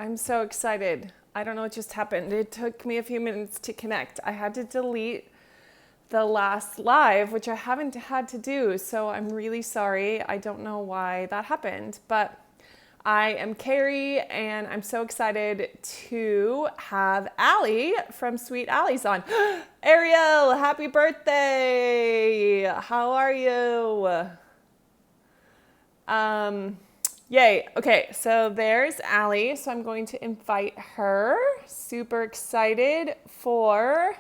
I'm so excited. I don't know what just happened. It took me a few minutes to connect. I had to delete the last live, which I haven't had to do, so I'm really sorry. I don't know why that happened, but I am Carrie, and I'm so excited to have Allie from Sweet Allie's on. Ariel, happy birthday! How are you? Um, Yay. Okay, so there's Allie. So I'm going to invite her. Super excited for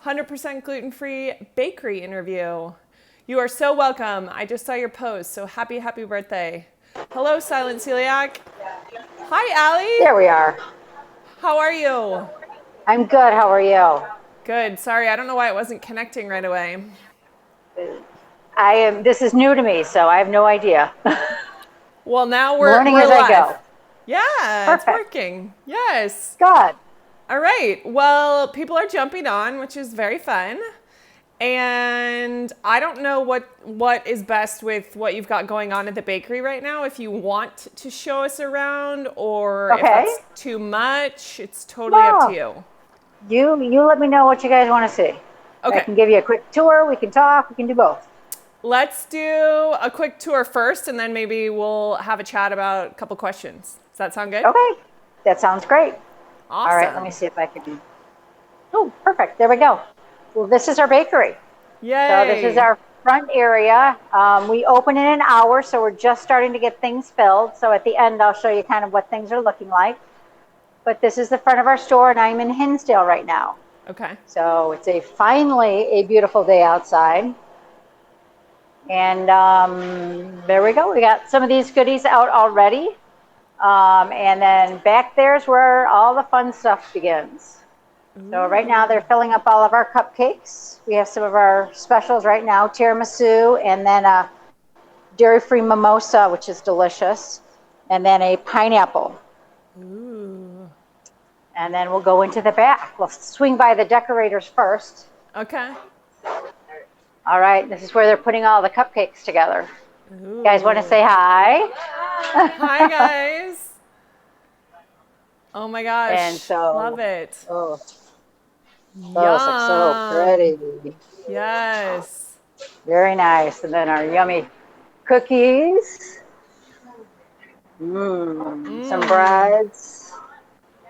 100% gluten-free bakery interview. You are so welcome. I just saw your post. So happy birthday. Hello, Silent Celiac. Hi, Allie. There we are. How are you? I'm good. How are you? Good. Sorry, I don't know why it wasn't connecting right away. This is new to me, so I have no idea. Well, now Learning we're as I live. go. Yeah, it's Perfect. working. Yes. Good. All right. Well, people are jumping on, which is very fun. And I don't know what is best with what you've got going on at the bakery right now. If you want to show us around or if Okay. that's too much, it's totally up to No, you. you let me know what you guys want to see. I Okay. can give you a quick tour. We can talk. We can do both. Let's do a quick tour first and then maybe we'll have a chat about a couple questions. Does that sound good? Okay. That sounds great. All right. Let me Awesome. see if I can. Oh, perfect. There we go. Well, this is our bakery. So this is Yay. our front area. We open in an hour, so we're just starting to get things filled. So at the end, I'll show you kind of what things are looking like. But this is the front of our store, and I'm in Hinsdale right now. Okay. So it's finally a beautiful day outside. And there we go. We got some of these goodies out already. And then back there's where all the fun stuff begins. So right now they're filling up all of our cupcakes. We have some of our specials right now, tiramisu, and then a dairy-free mimosa, which is delicious, and then a pineapple. Ooh. And then we'll go into the back. We'll swing by the decorators first. Okay. All right, this is where they're putting all the cupcakes together. You guys want to Ooh. say hi? Hi, guys. Oh my And gosh. Love so, it. oh, those look so Yum. pretty. Yes. Very nice. And then our yummy cookies. Some Mmm. breads.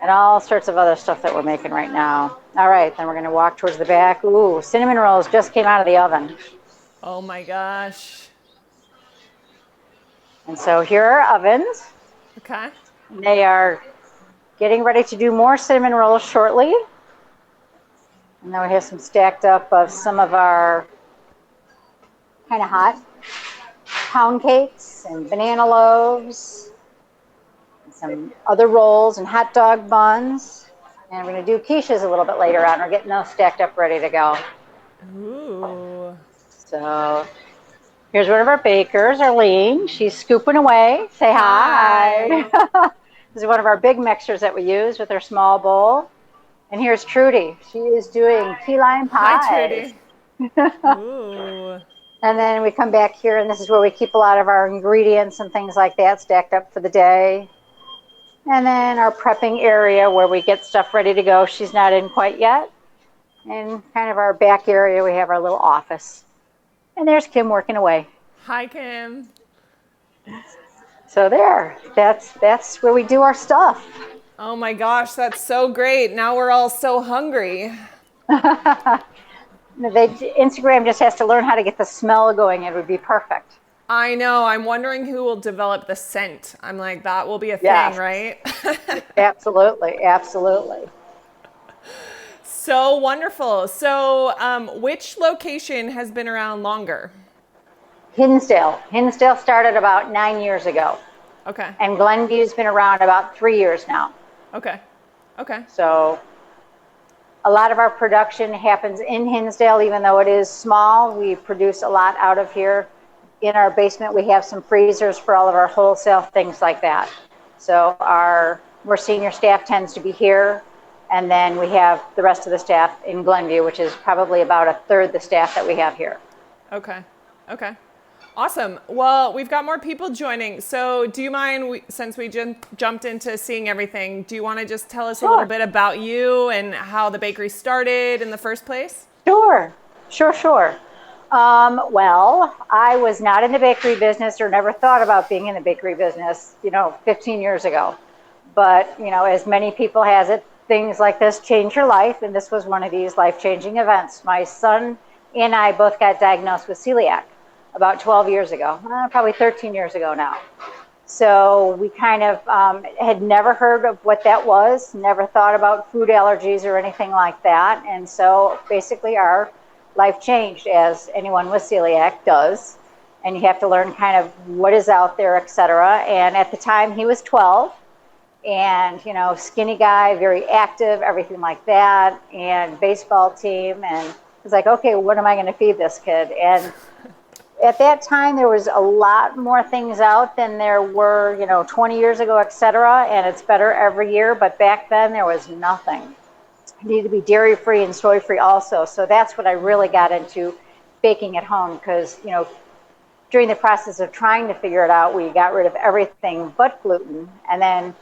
And all sorts of other stuff that we're making right now. All right, then we're going to walk towards the back. Ooh, cinnamon rolls just came out of the oven. Oh my gosh. And so here are ovens. Okay. They are getting ready to do more cinnamon rolls shortly. And then we have some stacked up of some of our kind of hot pound cakes and banana loaves, and some other rolls and hot dog buns. And we're going to do quiches a little bit later on. We're getting those stacked up ready to go. Ooh. So here's one of our bakers, Arlene. She's scooping away. Say hi. Hi. This is one of our big mixers that we use with our small bowl. And here's Trudy. She is doing key lime Hi, pies. Trudy. Ooh. And then we come back here, and this is where we keep a lot of our ingredients and things like that stacked up for the day. And then our prepping area where we get stuff ready to go. She's not in quite yet. And kind of our back area, we have our little office. And there's Kim working away. Hi, Kim. So there, that's where we do our stuff. Oh my gosh, that's so great. Now we're all so hungry. Instagram just has to learn how to get the smell going. It would be perfect. I know. I'm wondering who will develop the scent. I'm like, that will be a thing, Yes, right? absolutely, absolutely. So wonderful. So, which location has been around longer? Hinsdale. Hinsdale started about 9 years ago, Okay. and Glenview's been around about 3 years now. Okay. Okay. So a lot of our production happens in Hinsdale, even though it is small. We produce a lot out of here. In our basement, we have some freezers for all of our wholesale things like that. So our more senior staff tends to be here, and then we have the rest of the staff in Glenview, which is probably about a third the staff that we have here. Okay. Okay. Awesome. Well, we've got more people joining. So, do you mind, since we jumped into seeing everything, do you want to just tell us a little Sure. bit about you and how the bakery started in the first place? Sure, sure. Well, I was not in the bakery business or never thought about being in the bakery business, 15 years ago. But, as many people has it, things like this change your life. And this was one of these life-changing events. My son and I both got diagnosed with celiac about 12 years ago, probably 13 years ago now. So we kind of had never heard of what that was, never thought about food allergies or anything like that. And so basically our life changed, as anyone with celiac does. And you have to learn kind of what is out there, et cetera. And at the time he was 12 and, skinny guy, very active, everything like that, and baseball team. And I was like, okay, what am I going to feed this kid? And at that time, there was a lot more things out than there were, 20 years ago, et cetera. And it's better every year. But back then, there was nothing. It needed to be dairy free and soy free also. So that's what I really got into baking at home because, during the process of trying to figure it out, we got rid of everything but gluten. And then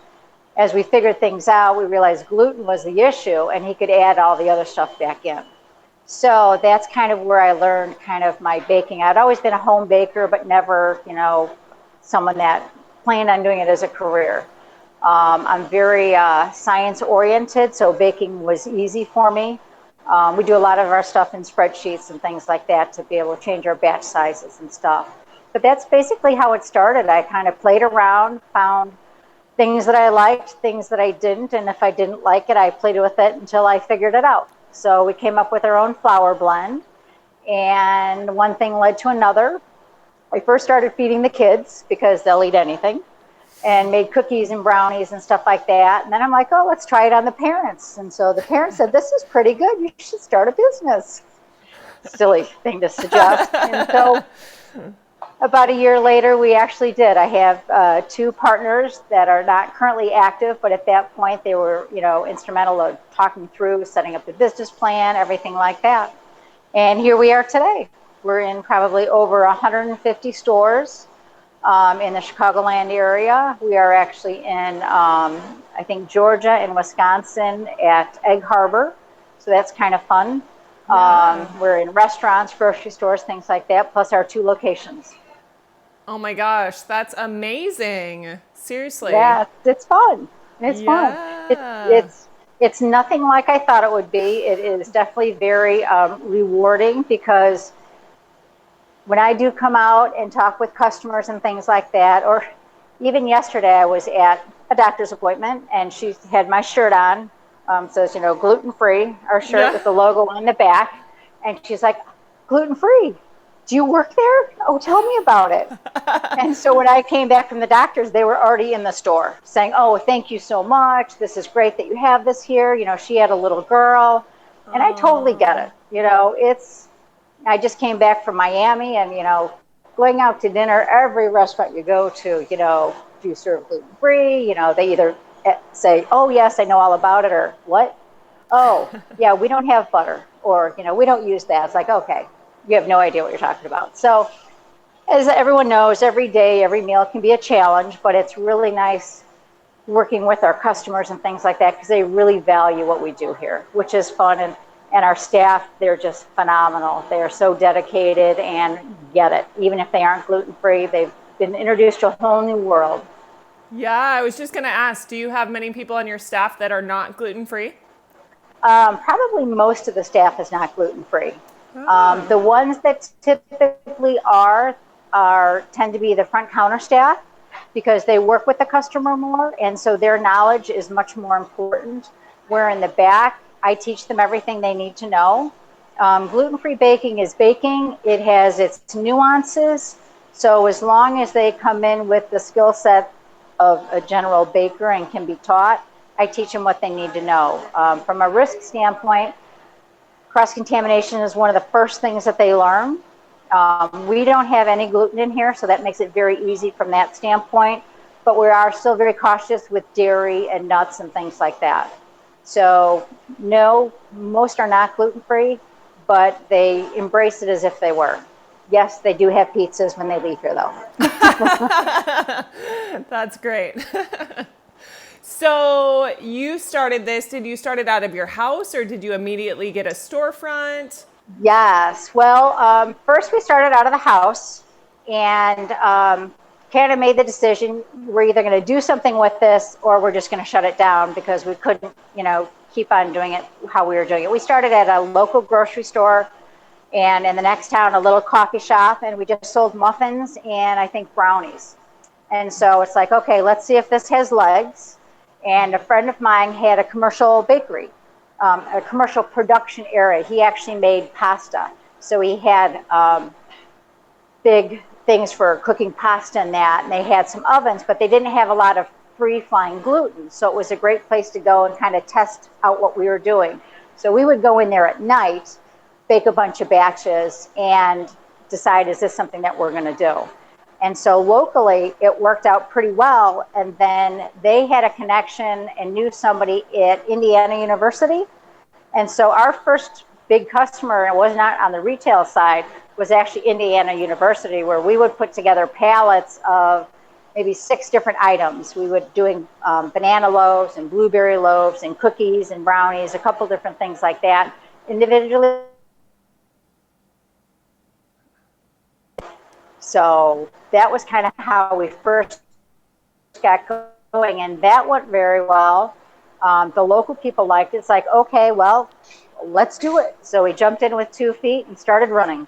as we figured things out, we realized gluten was the issue and he could add all the other stuff back in. So that's kind of where I learned kind of my baking. I'd always been a home baker, but never, someone that planned on doing it as a career. I'm very science oriented, so baking was easy for me. We do a lot of our stuff in spreadsheets and things like that to be able to change our batch sizes and stuff. But that's basically how it started. I kind of played around, found things that I liked, things that I didn't, and if I didn't like it, I played with it until I figured it out. So we came up with our own flour blend, and one thing led to another. I first started feeding the kids because they'll eat anything, and made cookies and brownies and stuff like that. And then I'm like, oh, let's try it on the parents. And so the parents said, this is pretty good. You should start a business. Silly thing to suggest. And so about a year later, we actually did. I have two partners that are not currently active, but at that point they were, instrumental of talking through, setting up the business plan, everything like that. And here we are today. We're in probably over 150 stores in the Chicagoland area. We are actually in, I think, Georgia and Wisconsin at Egg Harbor. So that's kind of fun. Yeah. We're in restaurants, grocery stores, things like that, plus our two locations. Oh my gosh, that's amazing. Seriously. Yeah, it's fun. It's fun. It, Yeah. it's it's nothing like I thought it would be. It is definitely very rewarding because when I do come out and talk with customers and things like that, or even yesterday I was at a doctor's appointment and she had my shirt on, says, gluten free, our shirt Yeah. with the logo on the back. And she's like, gluten free. Do you work there? Oh, tell me about it. And so when I came back from the doctors, they were already in the store saying, oh, thank you so much. This is great that you have this here. She had a little girl. And I totally get Oh. it. I just came back from Miami and, going out to dinner, every restaurant you go to, do you serve gluten free? They either say, oh, yes, I know all about it, or what? Oh, yeah, we don't have butter, or, we don't use that. It's like, okay, you have no idea what you're talking about. So, as everyone knows, every day, every meal can be a challenge, but it's really nice working with our customers and things like that because they really value what we do here, which is fun. And our staff, they're just phenomenal. They are so dedicated and get it. Even if they aren't gluten-free, they've been introduced to a whole new world. Yeah, I was just going to ask, do you have many people on your staff that are not gluten free? Probably most of the staff is not gluten-free. Oh. The ones that typically are tend to be the front counter staff because they work with the customer more, and so their knowledge is much more important. Where in the back, I teach them everything they need to know. Gluten-free baking is baking. It has its nuances. So as long as they come in with the skill set of a general baker and can be taught, I teach them what they need to know. From a risk standpoint, cross-contamination is one of the first things that they learn. We don't have any gluten in here, so that makes it very easy from that standpoint. But we are still very cautious with dairy and nuts and things like that. So no, most are not gluten-free, but they embrace it as if they were. Yes, they do have pizzas when they leave here, though. That's great. So you started this. Did you start it out of your house or did you immediately get a storefront? Yes. Well, first we started out of the house and kind of made the decision we're either going to do something with this or we're just going to shut it down because we couldn't, keep on doing it how we were doing it. We started at a local grocery store and in the next town, a little coffee shop, and we just sold muffins and I think brownies. And so it's like, okay, let's see if this has legs. And a friend of mine had a commercial bakery, a commercial production area. He actually made pasta. So he had big things for cooking pasta and that. And they had some ovens, but they didn't have a lot of free flying gluten. So it was a great place to go and kind of test out what we were doing. So we would go in there at night, bake a bunch of batches, and decide, is this something that we're going to do? And so locally, it worked out pretty well. And then they had a connection and knew somebody at Indiana University. And so our first big customer, and it was not on the retail side, was actually Indiana University, where we would put together pallets of maybe 6 different items. We would doing banana loaves and blueberry loaves and cookies and brownies, a couple different things like that, individually. So that was kind of how we first got going, and that went very well. The local people liked it. It's like, okay, well, let's do it. So we jumped in with 2 feet and started running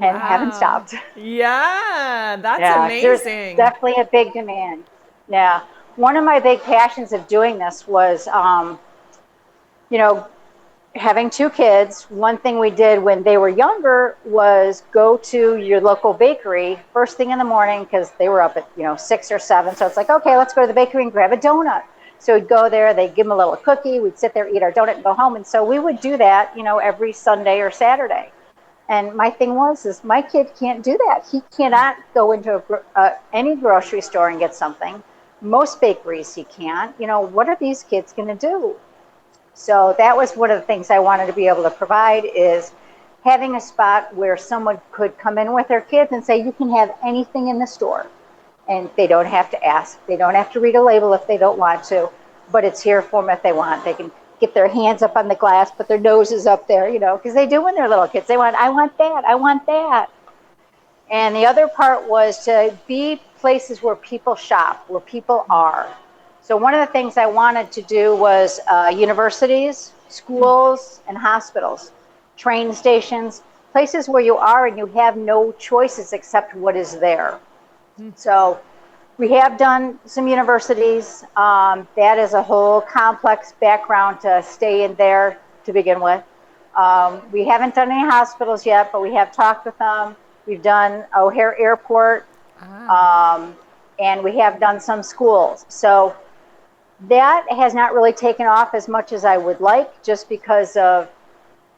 and haven't Wow. stopped. Yeah, that's Yeah, there's amazing. definitely a big demand. Yeah. One of my big passions of doing this was, you know, having 2 kids. One thing we did when they were younger was go to your local bakery first thing in the morning because they were up at 6 or 7. So it's like, okay, let's go to the bakery and grab a donut. So we'd go there, they'd give them a little cookie, we'd sit there, eat our donut, and go home. And so we would do that, every Sunday or Saturday. And my thing is my kid can't do that. He cannot go into any grocery store and get something. Most bakeries he can't. What are these kids going to do? So that was one of the things I wanted to be able to provide is having a spot where someone could come in with their kids and say, you can have anything in the store. And they don't have to ask. They don't have to read a label if they don't want to, but it's here for them if they want. They can get their hands up on the glass, put their noses up there, because they do when they're little kids. I want that, I want that. And the other part was to be places where people shop, where people are. So one of the things I wanted to do was universities, schools, and hospitals, train stations, places where you are and you have no choices except what is there. So we have done some universities. That is a whole complex background to stay in there to begin with. We haven't done any hospitals yet, but we have talked with them. We've done O'Hare Airport, and we have done some schools. So that has not really taken off as much as I would like, just because of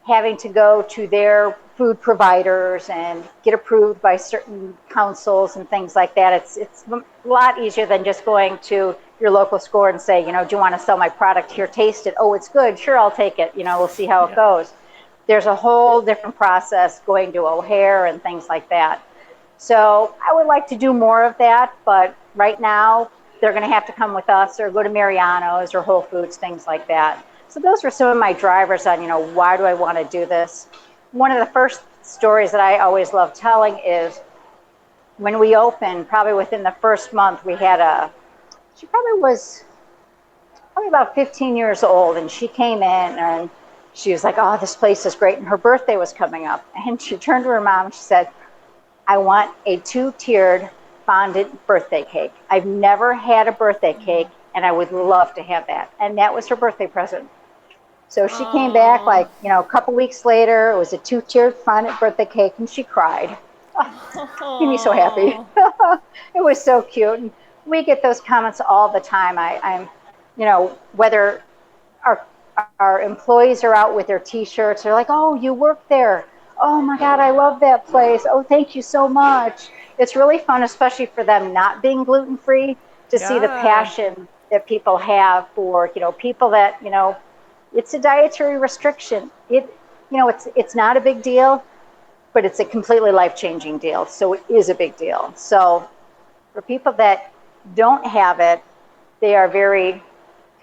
having to go to their food providers and get approved by certain councils and things like that. It's a lot easier than just going to your local store and say, do you want to sell my product here? Taste it. Oh, it's good. Sure, I'll take it. We'll see how it goes. There's a whole different process going to O'Hare and things like that. So I would like to do more of that, but right now they're going to have to come with us or go to Mariano's or Whole Foods, things like that. So those were some of my drivers on, why do I want to do this? One of the first stories that I always love telling is when we opened, probably within the first month, we had she probably was about 15 years old, and she came in and she was like, oh, this place is great. And her birthday was coming up. And she turned to her mom and she said, I want a 2-tiered fondant birthday cake. I've never had a birthday cake, and I would love to have that. And that was her birthday present. So she came back Oh. a couple weeks later. It was a 2-tiered fondant birthday cake, and she cried. Oh, made me so happy. Oh. It was so cute. And we get those comments all the time. I'm, whether our our employees are out with their T-shirts, they're like, "Oh, you work there? Oh my God, I love that place. Oh, thank you so much." It's really fun, especially for them not being gluten-free, to see the Yeah. passion that people have for people that it's a dietary restriction. It's not a big deal. but it's a completely life-changing deal. So it is a big deal. So for people that don't have it, they are very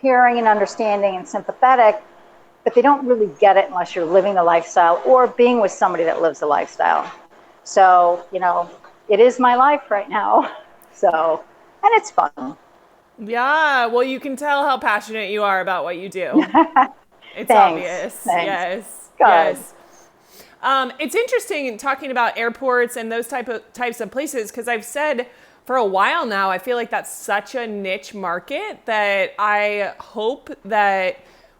caring and understanding and sympathetic, but they don't really get it unless you're living the lifestyle or being with somebody that lives the lifestyle. So, it is my life right now. So, and it's fun. Yeah, well, you can tell how passionate you are about what you do. It's Thanks. obvious. Thanks. Yes, Good. yes. It's interesting in talking about airports and those types of places because I've said for a while now I feel like that's such a niche market that I hope that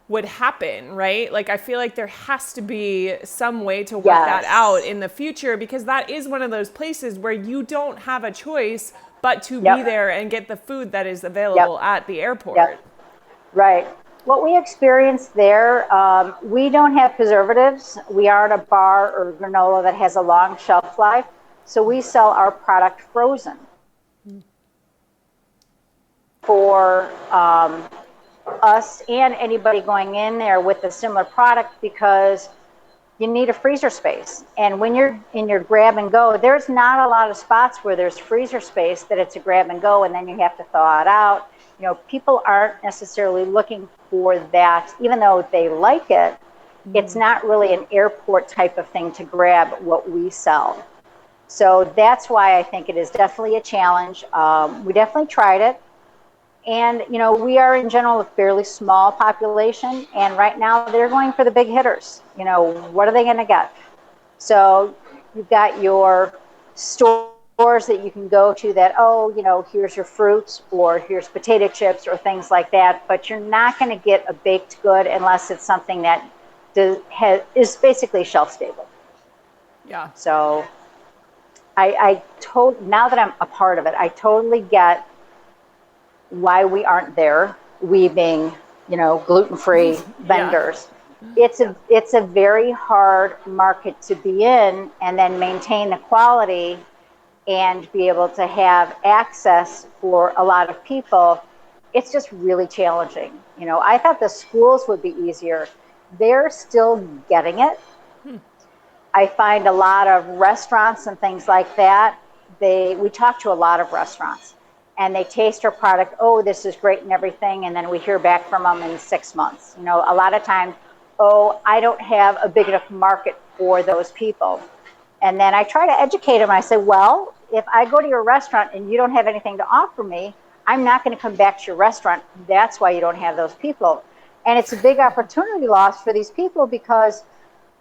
would happen, right? Like I feel like there has to be some way to work that out Yes. in the future because that is one of those places where you don't have a choice but to be Yep. there and get the food that is Yep. available at the airport. Yep. Right. What we experienced there, we don't have preservatives. We aren't a bar or granola that has a long shelf life. So we sell our product frozen for us and anybody going in there with a similar product because you need a freezer space. And when you're in your grab and go, there's not a lot of spots where there's freezer space that it's a grab and go and then you have to thaw it out. People aren't necessarily looking for that, even though they like it. It's not really an airport type of thing to grab what we sell. So that's why I think it is definitely a challenge. We definitely tried it. And, we are in general a fairly small population. And right now they're going for the big hitters. What are they going to get? So you've got your stores that you can go to that, here's your fruits or here's potato chips or things like that. But you're not going to get a baked good unless it's something that is basically shelf stable. Yeah. So now that I'm a part of it, I totally get why we aren't there. We being, gluten-free Yeah. vendors. It's a very hard market to be in and then maintain the quality and be able to have access for a lot of people. It's just really challenging. I thought the schools would be easier. They're still getting it. I find a lot of restaurants and things like that. We talk to a lot of restaurants and they taste our product. Oh, this is great and everything. And then we hear back from them in 6 months. A lot of times, oh, I don't have a big enough market for those people. And then I try to educate them. I say, well, if I go to your restaurant and you don't have anything to offer me, I'm not going to come back to your restaurant. That's why you don't have those people. And it's a big opportunity loss for these people because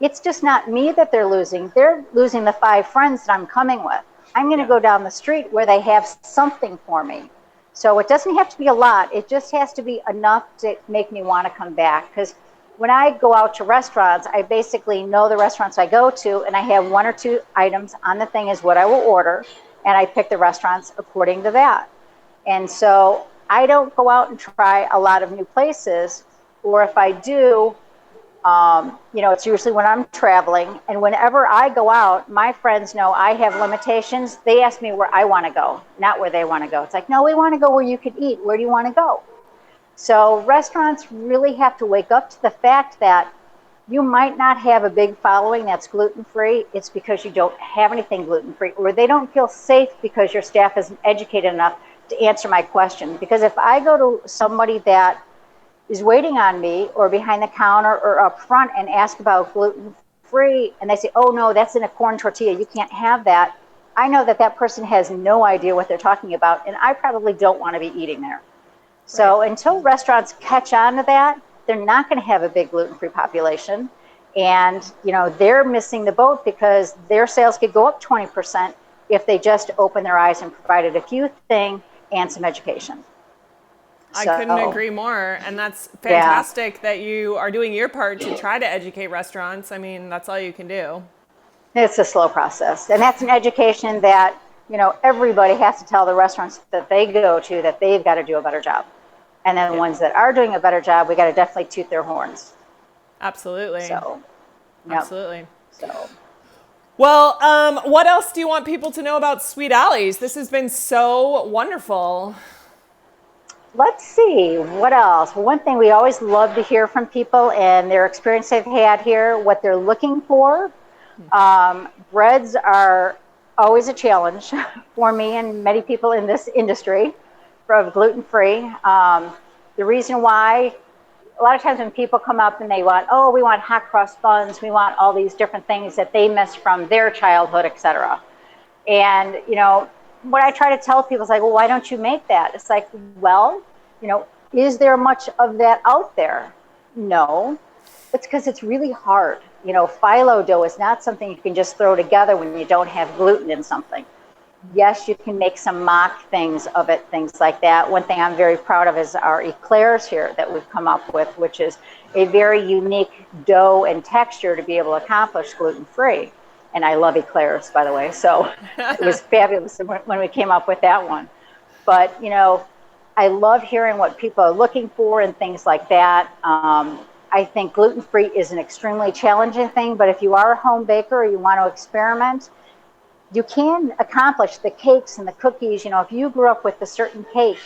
it's just not me that they're losing. They're losing the 5 friends that I'm coming with. I'm going to Yeah. go down the street where they have something for me. So it doesn't have to be a lot. It just has to be enough to make me want to come back. Because when I go out to restaurants, I basically know the restaurants I go to, and I have 1 or 2 items on the thing is what I will order, and I pick the restaurants according to that. And so I don't go out and try a lot of new places, or if I do, it's usually when I'm traveling. And whenever I go out, my friends know I have limitations. They ask me where I want to go, not where they want to go. It's like, no, we want to go where you could eat. Where do you want to go? So restaurants really have to wake up to the fact that you might not have a big following that's gluten-free. It's because you don't have anything gluten-free, or they don't feel safe because your staff isn't educated enough to answer my question. Because if I go to somebody that is waiting on me or behind the counter or up front and ask about gluten-free, and they say, oh no, that's in a corn tortilla, you can't have that, I know that that person has no idea what they're talking about, and I probably don't want to be eating there. Right. So until restaurants catch on to that, they're not going to have a big gluten-free population. And, they're missing the boat because their sales could go up 20% if they just open their eyes and provided a few things and some education. I couldn't So, agree more. And that's yeah, fantastic that you are doing your part to try to educate restaurants. I mean, that's all you can do. it's a slow process. And that's an education that, everybody has to tell the restaurants that they go to that they've got to do a better job. And then the Yeah, ones that are doing a better job, we got to definitely toot their horns. absolutely. So, yep. Absolutely. So, Well, what else do you want people to know about Sweet Alleys? This has been so wonderful. let's see, what else? Well, one thing we always love to hear from people and their experience they've had here, what they're looking for. Breads are always a challenge for me and many people in this industry for gluten-free. The reason why, a lot of times when people come up and they want, oh, we want hot cross buns, we want all these different things that they miss from their childhood, etc. And, what I try to tell people is like, well, why don't you make that? It's like, well, is there much of that out there? No. It's because it's really hard. Phyllo dough is not something you can just throw together when you don't have gluten in something. Yes, you can make some mock things of it, things like that. One thing I'm very proud of is our eclairs here that we've come up with, which is a very unique dough and texture to be able to accomplish gluten-free. And I love eclairs, by the way. So it was fabulous when we came up with that one. But, I love hearing what people are looking for and things like that. I think gluten-free is an extremely challenging thing, but if you are a home baker or you want to experiment, you can accomplish the cakes and the cookies. If you grew up with a certain cake,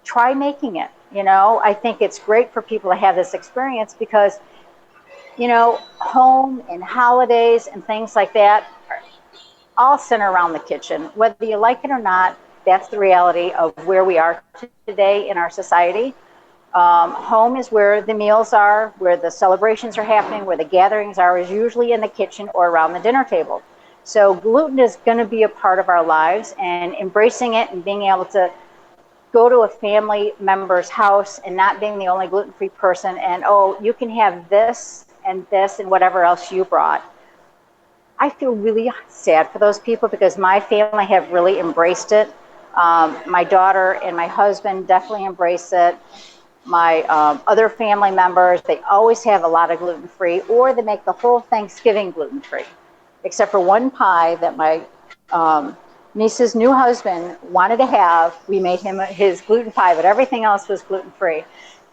try making it. I think it's great for people to have this experience because, home and holidays and things like that all center around the kitchen. Whether you like it or not, that's the reality of where we are today in our society. Home is where the meals are, where the celebrations are happening, where the gatherings are, is usually in the kitchen or around the dinner table. So gluten is going to be a part of our lives, and embracing it and being able to go to a family member's house and not being the only gluten-free person and, oh, you can have this and whatever else you brought. I feel really sad for those people because my family have really embraced it. My daughter and my husband definitely embrace it. My other family members, they always have a lot of gluten-free, or they make the whole Thanksgiving gluten-free, except for one pie that my niece's new husband wanted to have. We made him his gluten pie, but everything else was gluten-free.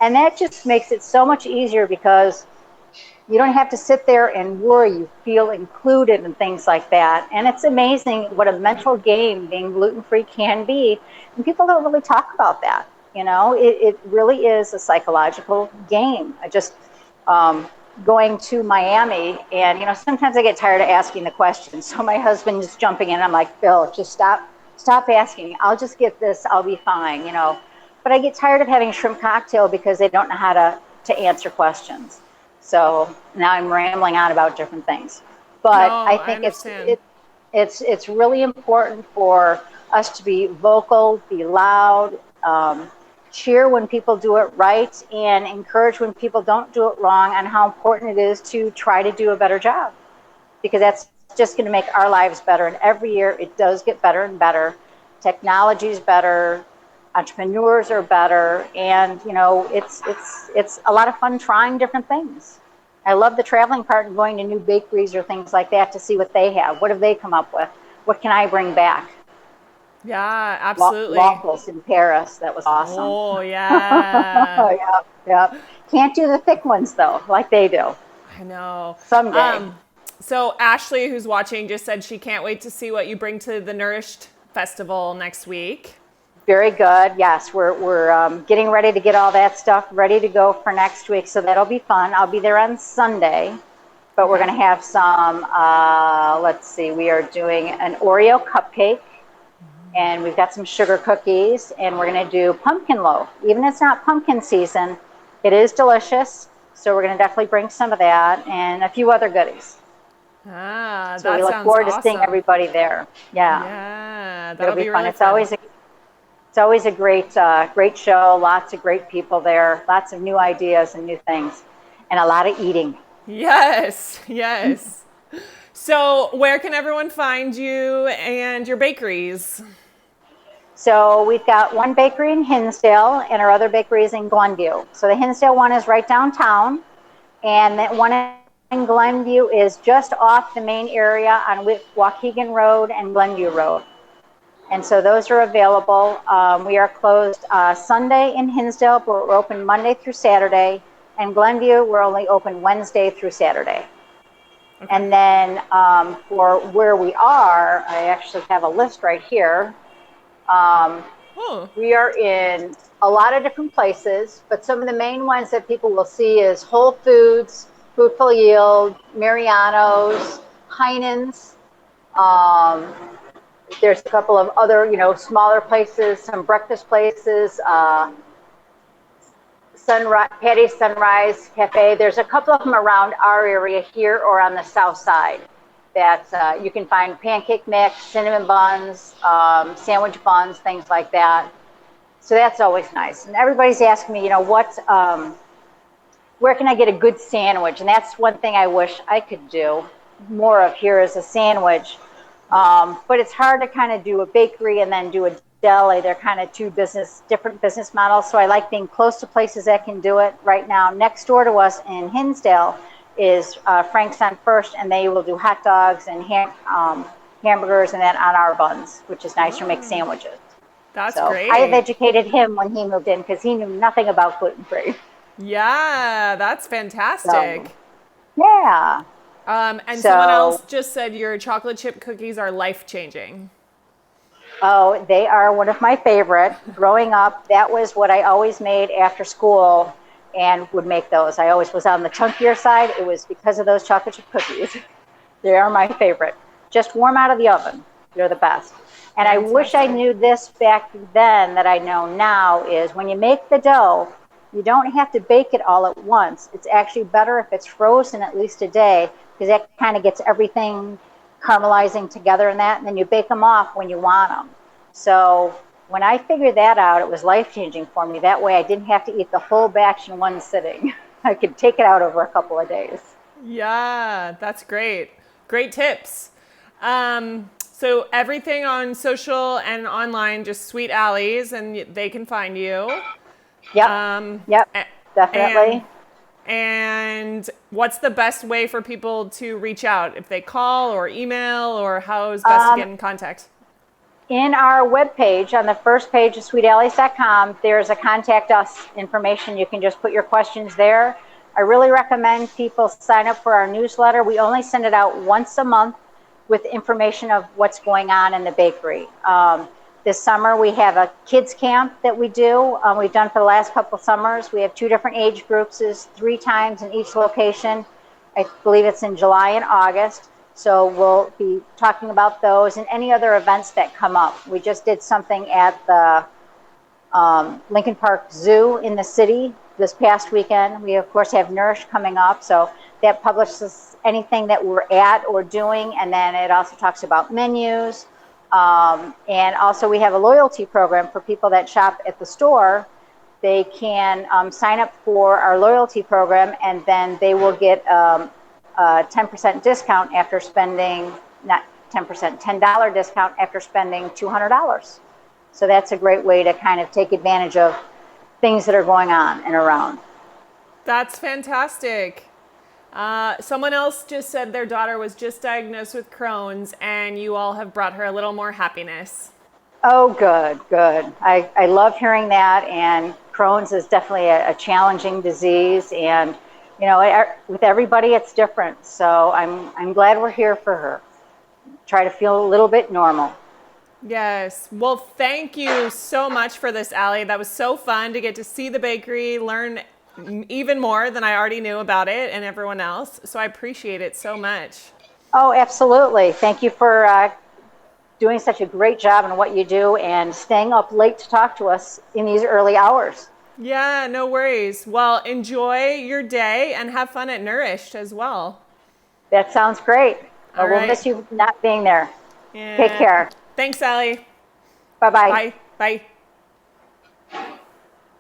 And that just makes it so much easier because you don't have to sit there and worry. You feel included and things like that. And it's amazing what a mental game being gluten-free can be. And people don't really talk about that. It really is a psychological game. I just going to Miami, and sometimes I get tired of asking the questions. So my husband is jumping in. I'm like, Bill, just stop asking. I'll just get this. I'll be fine. But I get tired of having shrimp cocktail because they don't know how to answer questions. So now I'm rambling on about different things. But No, I I think understand. it's really important for us to be vocal, be loud, cheer when people do it right, and encourage when people don't do it wrong, and how important it is to try to do a better job, because that's just going to make our lives better. And every year it does get better and better. Technology is better, entrepreneurs are better, and it's a lot of fun trying different things. I love the traveling part and going to new bakeries or things like that to see what they have. What have they come up with? What can I bring back? Yeah, absolutely. Waffles in Paris. That was awesome. Oh, yeah. Yep, yep. Can't do the thick ones though, like they do. I know. Someday. So Ashley, who's watching, just said she can't wait to see what you bring to the Nourished Festival next week. Very good. Yes, we're getting ready to get all that stuff ready to go for next week, so that'll be fun. I'll be there on Sunday, but we're going to have some. Let's see, we are doing an Oreo cupcake, and we've got some sugar cookies, and we're going to do pumpkin loaf. Even if it's not pumpkin season, it is delicious. So we're going to definitely bring some of that and a few other goodies. Ah, So we that look sounds forward to seeing awesome. everybody there. Yeah, Yeah, it'll that'll be be fun. really It's fun. always a great show. Lots of great people there. Lots of new ideas and new things, and a lot of eating. Yes, yes. So, where can everyone find you and your bakeries? So we've got one bakery in Hinsdale, and our other bakery is in Glenview. So the Hinsdale one is right downtown, and that one in Glenview is just off the main area on Waukegan Road and Glenview Road. And so those are available. We are closed Sunday in Hinsdale, but we're open Monday through Saturday. And Glenview, we're only open Wednesday through Saturday. Okay. And then for where we are, I actually have a list right here. Oh, We are in a lot of different places, but some of the main ones that people will see is Whole Foods, Food Full Yield, Mariano's, Heinen's. Um, there's a couple of other, smaller places, some breakfast places. Patty's Sunrise Cafe. There's a couple of them around our area here or on the south side that you can find pancake mix, cinnamon buns, sandwich buns, things like that. So that's always nice. And everybody's asking me, where can I get a good sandwich? And that's one thing I wish I could do more of here is a sandwich. But it's hard to kind of do a bakery and then do a deli. They're kind of different business models. So I like being close to places that can do it. Right now, next door to us in Hinsdale is Frank's on First, and they will do hot dogs and hamburgers and then on our buns, which is nice for make sandwiches. That's So great. I have educated him when he moved in because he knew nothing about gluten-free. Yeah, that's fantastic. So, yeah. And someone else just said your chocolate chip cookies are life-changing. Oh, they are one of my favorite. Growing up, that was what I always made after school and would make those. I always was on the chunkier side. It was because of those chocolate chip cookies. They are my favorite. Just warm out of the oven. They're the best. And I wish I knew this back then that I know now is when you make the dough, you don't have to bake it all at once. It's actually better if it's frozen at least a day because that kind of gets everything caramelizing together and that, and then you bake them off when you want them. So when I figured that out, it was life-changing for me. That way I didn't have to eat the whole batch in one sitting. I could take it out over a couple of days. Yeah, that's great. Great tips. So everything on social and online, just Sweet Alleys, and they can find you. Yep, definitely. And what's the best way for people to reach out? If they call or email, or how is best to get in contact? In our webpage, on the first page of sweetallies.com, there's a contact us information. You can just put your questions there. I really recommend people sign up for our newsletter. We only send it out once a month with information of what's going on in the bakery. This summer, we have a kids camp that we do. We've done for the last couple of summers. We have 2 different age groups, 3 times in each location. I believe it's in July and August. So we'll be talking about those and any other events that come up. We just did something at the Lincoln Park Zoo in the city this past weekend. We, of course, have Nourish coming up. So that publishes anything that we're at or doing. And then it also talks about menus. And also we have a loyalty program for people that shop at the store. They can sign up for our loyalty program, and then they will get a 10% discount after spending, not 10%, $10 discount after spending $200. So that's a great way to kind of take advantage of things that are going on and around. That's fantastic. Someone else just said their daughter was just diagnosed with Crohn's, and you all have brought her a little more happiness. Oh, good. I love hearing that, and Crohn's is definitely a challenging disease, and with everybody it's different. So I'm glad we're here for her. Try to feel a little bit normal. Yes. Well, thank you so much for this, Allie. That was so fun to get to see the bakery, learn even more than I already knew about it and everyone else. So I appreciate it so much. Oh, absolutely. Thank you for doing such a great job in what you do and staying up late to talk to us in these early hours. Yeah, no worries. Well, enjoy your day and have fun at Nourished as well. That sounds great. We'll miss you not being there. Yeah. Take care. Thanks, Allie. Bye-bye. Bye. Bye.